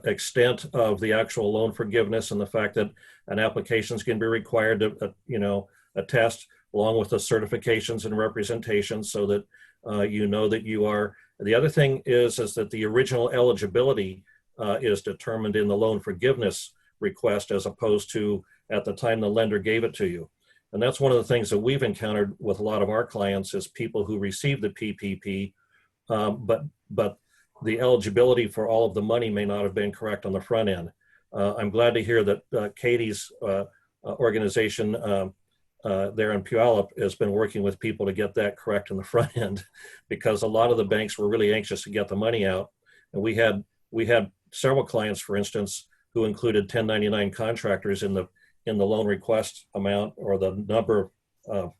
extent of the actual loan forgiveness, and the fact that an application is going to be required to, attest along with the certifications and representations, so that you know that you are. The other thing is that the original eligibility is determined in the loan forgiveness request, as opposed to at the time the lender gave it to you. And that's one of the things that we've encountered with a lot of our clients, is people who receive the PPP, but the eligibility for all of the money may not have been correct on the front end. I'm glad to hear that Katy's organization there in Puyallup has been working with people to get that correct on the front end, because a lot of the banks were really anxious to get the money out. And we had several clients, for instance, who included 1099 contractors in the loan request amount, or the number of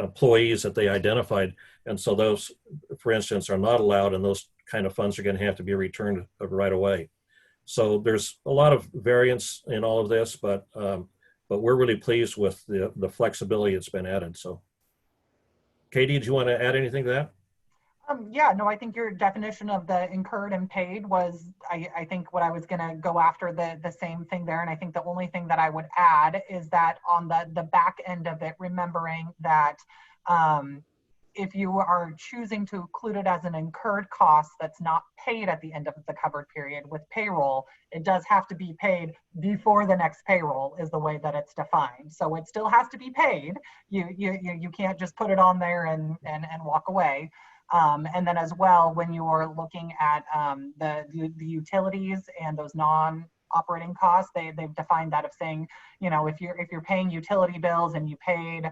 employees that they identified. And so those, for instance, are not allowed, and those kind of funds are going to have to be returned right away. So there's a lot of variance in all of this, but we're really pleased with the flexibility that's been added. So, Katy, do you want to add anything to that? Yeah, no, I think your definition of the incurred and paid was, I think, what I was going to go after, the same thing there. And I think the only thing that I would add is that on the back end of it, remembering that if you are choosing to include it as an incurred cost that's not paid at the end of the covered period with payroll, it does have to be paid before the next payroll, is the way that it's defined. So it still has to be paid. You can't just put it on there and walk away. And then as well, when you are looking at the utilities and those non-operating costs, they've defined that of saying, if you're paying utility bills and you paid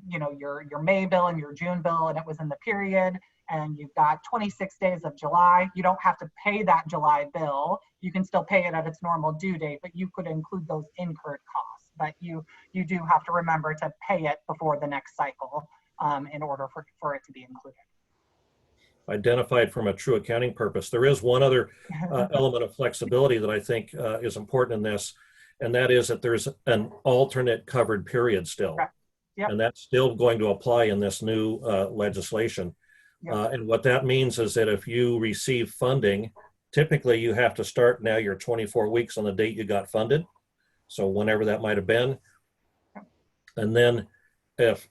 your May bill and your June bill, and it was in the period, and you've got 26 days of July, you don't have to pay that July bill. You can still pay it at its normal due date, but you could include those incurred costs. But you do have to remember to pay it before the next cycle in order for it to be included. Identified from a true accounting purpose. There is one other element of flexibility that I think is important in this, and that is that there's an alternate covered period still. Correct. Yep. And that's still going to apply in this new legislation. Yep. And what that means is that if you receive funding Typically, you have to start now your 24 weeks on the date you got funded. So whenever that might have been. And then if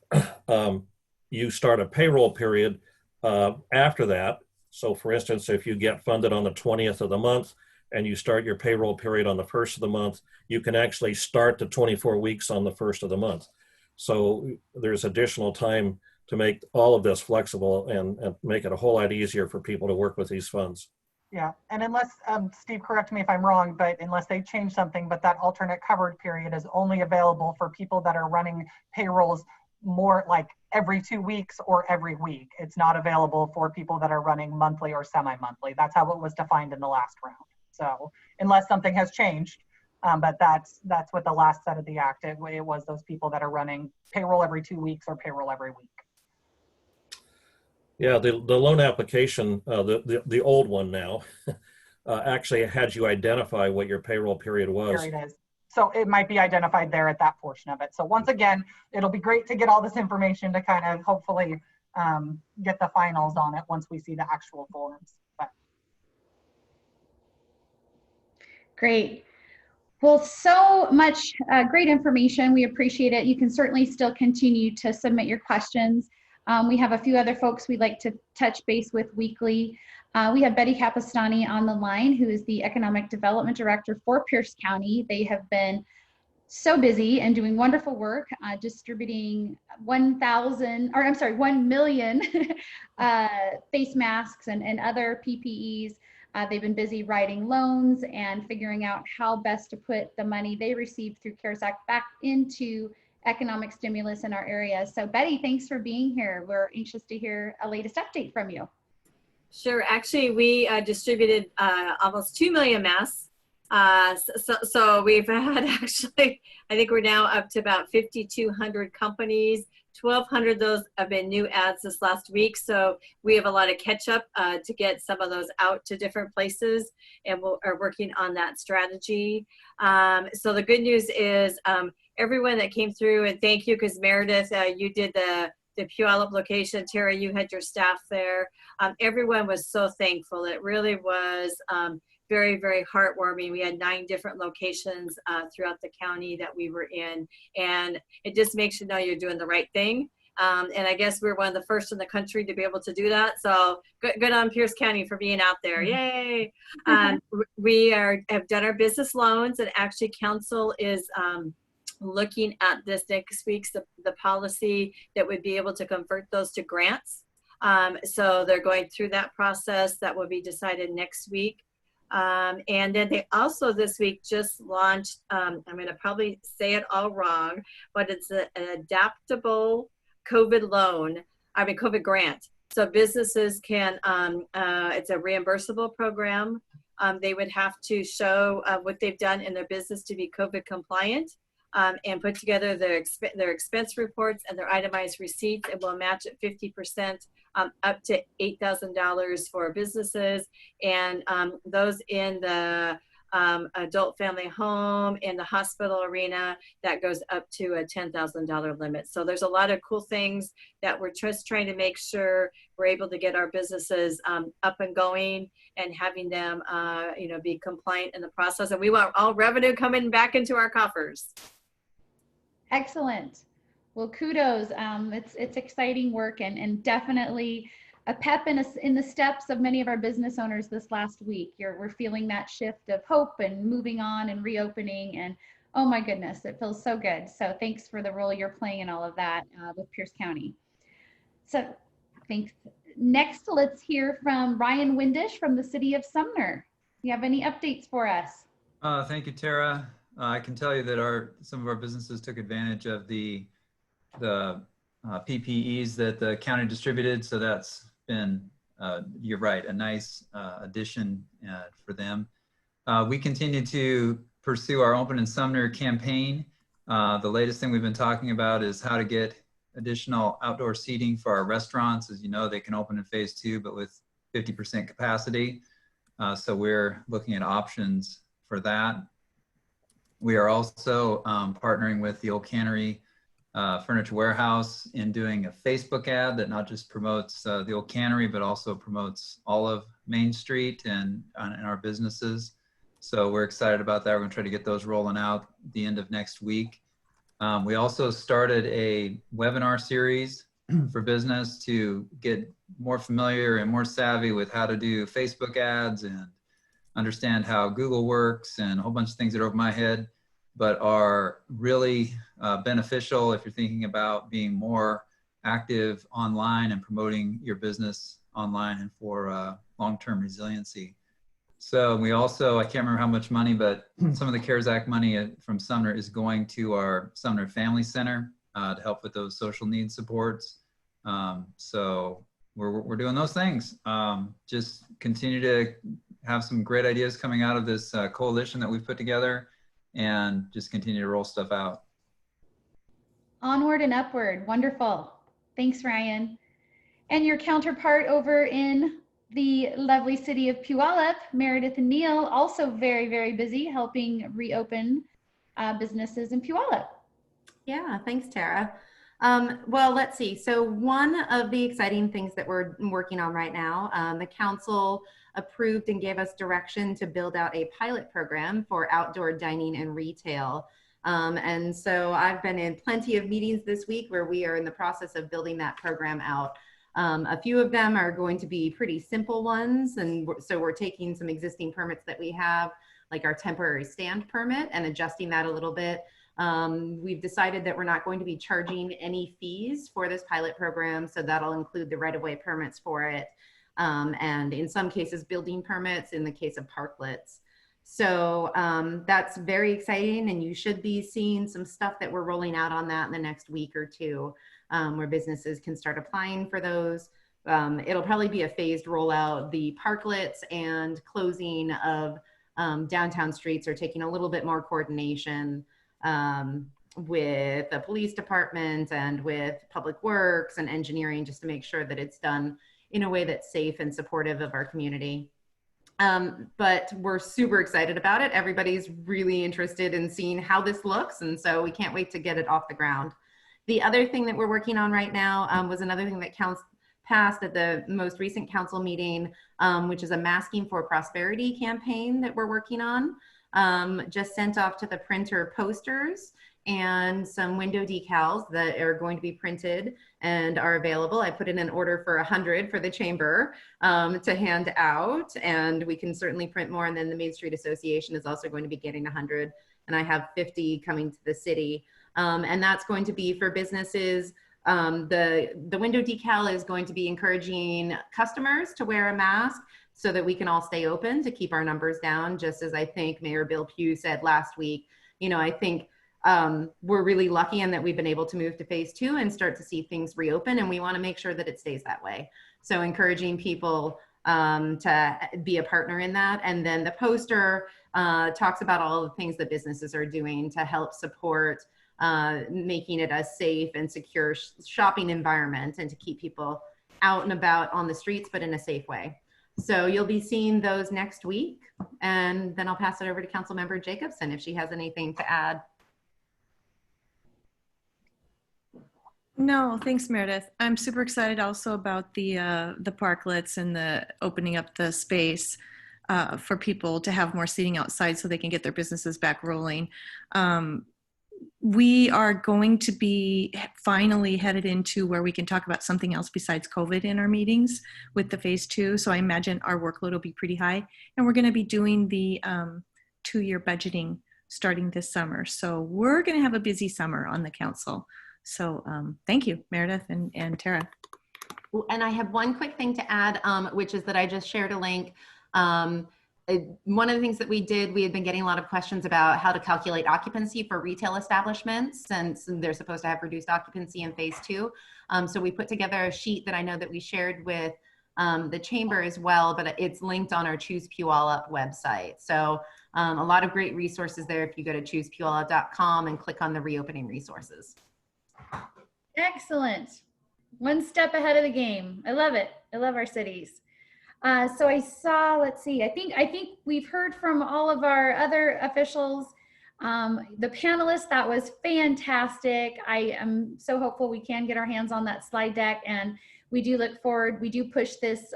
you start a payroll period after that, so for instance, if you get funded on the 20th of the month and you start your payroll period on the 1st of the month, you can actually start the 24 weeks on the 1st of the month. So there's additional time to make all of this flexible and make it a whole lot easier for people to work with these funds. Yeah, and unless, Steve, correct me if I'm wrong, but unless they change something, but that alternate covered period is only available for people that are running payrolls more like every 2 weeks or every week. It's not available for people that are running monthly or semi-monthly. That's how it was defined in the last round. So unless something has changed, but that's what the last set of the act, it was those people that are running payroll every 2 weeks or payroll every week. Yeah, the loan application, the old one now, actually had you identify what your payroll period was. There it is. So it might be identified there at that portion of it. So once again, it'll be great to get all this information to kind of hopefully get the finals on it once we see the actual forms. But. Great. Well, so much great information. We appreciate it. You can certainly still continue to submit your questions. We have a few other folks we'd like to touch base with weekly. We have Betty Capistani on the line, who is the Economic Development Director for Pierce County. They have been so busy and doing wonderful work, distributing 1 million face masks and other PPEs. They've been busy writing loans and figuring out how best to put the money they received through CARES Act back into economic stimulus in our area. So Betty, thanks for being here. We're anxious to hear a latest update from you. Sure. Actually, we distributed almost 2 million masks. So we've had actually, I think we're now up to about 5,200 companies. 1,200 of those have been new ads this last week. So we have a lot of catch up to get some of those out to different places, and we are working on that strategy. So the good news is everyone that came through, and thank you, because Meredith, you did the Puyallup location. Tara, you had your staff there. Everyone was so thankful. It really was very, very heartwarming. We had 9 different locations throughout the county that we were in, and it just makes you know you're doing the right thing. And I guess we're one of the first in the country to be able to do that. So good on Pierce County for being out there. Yay! We have done our business loans, and actually council is looking at this next week's the policy that would be able to convert those to grants. So they're going through that process. That will be decided next week. And then they also this week just launched, I'm going to probably say it all wrong, but it's an adaptable COVID COVID grant. So businesses can, it's a reimbursable program. They would have to show what they've done in their business to be COVID compliant. And put together their expense reports and their itemized receipts, and will match at 50% up to $8,000 for businesses, and those in the adult family home, in the hospital arena, that goes up to a $10,000 limit. So there's a lot of cool things that we're just trying to make sure we're able to get our businesses up and going and having them be compliant in the process. And we want all revenue coming back into our coffers. Excellent. Well, kudos. It's exciting work, and definitely a pep in the steps of many of our business owners this last week. We're feeling that shift of hope and moving on and reopening, and oh my goodness, it feels so good. So thanks for the role you're playing in all of that with Pierce County. So thanks. Next, let's hear from Ryan Windish from the city of Sumner. Do you have any updates for us? Thank you, Tara. I can tell you that some of our businesses took advantage of the PPEs that the county distributed. So that's been, you're right, a nice addition for them. We continue to pursue our Open in Sumner campaign. The latest thing we've been talking about is how to get additional outdoor seating for our restaurants. As you know, they can open in phase 2, but with 50% capacity. So we're looking at options for that. We are also partnering with the Old Cannery Furniture Warehouse in doing a Facebook ad that not just promotes the old cannery, but also promotes all of Main Street and our businesses. So we're excited about that. We're going to try to get those rolling out the end of next week. We also started a webinar series for business to get more familiar and more savvy with how to do Facebook ads and understand how Google works and a whole bunch of things that are over my head, but are really beneficial if you're thinking about being more active online and promoting your business online and for long-term resiliency. So we also, I can't remember how much money, but some of the CARES Act money from Sumner is going to our Sumner Family Center to help with those social needs supports. So we're doing those things. Just continue to have some great ideas coming out of this coalition that we've put together, and just continue to roll stuff out. Onward and upward. Wonderful. Thanks, Ryan. And your counterpart over in the lovely city of Puyallup, Meredith and Neil, also very, very busy helping reopen businesses in Puyallup. Yeah, thanks, Tara. Well, let's see. So one of the exciting things that we're working on right now, the council approved and gave us direction to build out a pilot program for outdoor dining and retail. And so I've been in plenty of meetings this week where we are in the process of building that program out. A few of them are going to be pretty simple ones. And so we're taking some existing permits that we have, like our temporary stand permit, and adjusting that a little bit. We've decided that we're not going to be charging any fees for this pilot program. So that'll include the right-of-way permits for it. And in some cases, building permits in the case of parklets. So that's very exciting, and you should be seeing some stuff that we're rolling out on that in the next week or two, where businesses can start applying for those. It'll probably be a phased rollout. The parklets and closing of downtown streets are taking a little bit more coordination with the police department and with public works and engineering, just to make sure that it's done in a way that's safe and supportive of our community. But we're super excited about it. Everybody's really interested in seeing how this looks, and so we can't wait to get it off the ground. The other thing that we're working on right now was another thing that passed at the most recent council meeting, which is a Masking for Prosperity campaign that we're working on. Just sent off to the printer posters and some window decals that are going to be printed and are available. I put in an order for 100 for the chamber to hand out, and we can certainly print more. And then the Main Street Association is also going to be getting 100, and I have 50 coming to the city. And that's going to be for businesses. The window decal is going to be encouraging customers to wear a mask so that we can all stay open to keep our numbers down, just as I think Mayor Bill Pugh said last week. You know, I think we're really lucky in that we've been able to move to phase 2 and start to see things reopen, and we want to make sure that it stays that way. So encouraging people to be a partner in that. And then the poster talks about all the things that businesses are doing to help support making it a safe and secure shopping environment, and to keep people out and about on the streets, but in a safe way. So you'll be seeing those next week, and then I'll pass it over to Councilmember Jacobson if she has anything to add. No, thanks, Meredith. I'm super excited also about the parklets and the opening up the space for people to have more seating outside so they can get their businesses back rolling. We are going to be finally headed into where we can talk about something else besides COVID in our meetings with the phase 2. So I imagine our workload will be pretty high, and we're going to be doing the 2-year budgeting starting this summer. So we're going to have a busy summer on the council. So thank you, Meredith and Tara. And I have one quick thing to add, which is that I just shared a link. One of the things that we did, we had been getting a lot of questions about how to calculate occupancy for retail establishments, since they're supposed to have reduced occupancy in phase 2. So we put together a sheet that I know that we shared with the chamber as well, but it's linked on our Choose Puyallup website. So a lot of great resources there if you go to choosepuyallup.com and click on the reopening resources. Excellent. One step ahead of the game. I love it. I love our cities. So I saw, let's see, I think we've heard from all of our other officials. The panelists, that was fantastic. I am so hopeful we can get our hands on that slide deck, and we do look forward. We do push this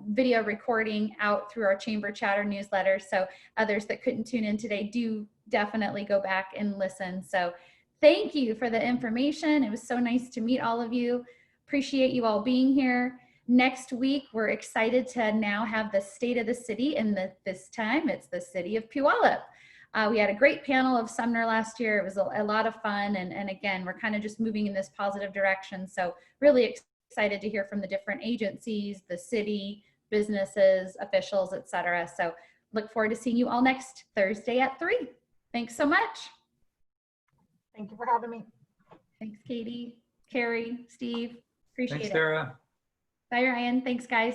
video recording out through our Chamber Chatter newsletter, so others that couldn't tune in today do definitely go back and listen. So thank you for the information. It was so nice to meet all of you. Appreciate you all being here. Next week, we're excited to now have the state of the city, and this time it's the city of Puyallup. We had a great panel of Sumner last year. It was a lot of fun. And again, we're kind of just moving in this positive direction. So really excited to hear from the different agencies, the city, businesses, officials, et cetera. So look forward to seeing you all next Thursday at 3. Thanks so much. Thank you for having me. Thanks, Katie, Kerrie, Steve. Appreciate Thanks, it. Tara. Bye, Ryan. Thanks, guys.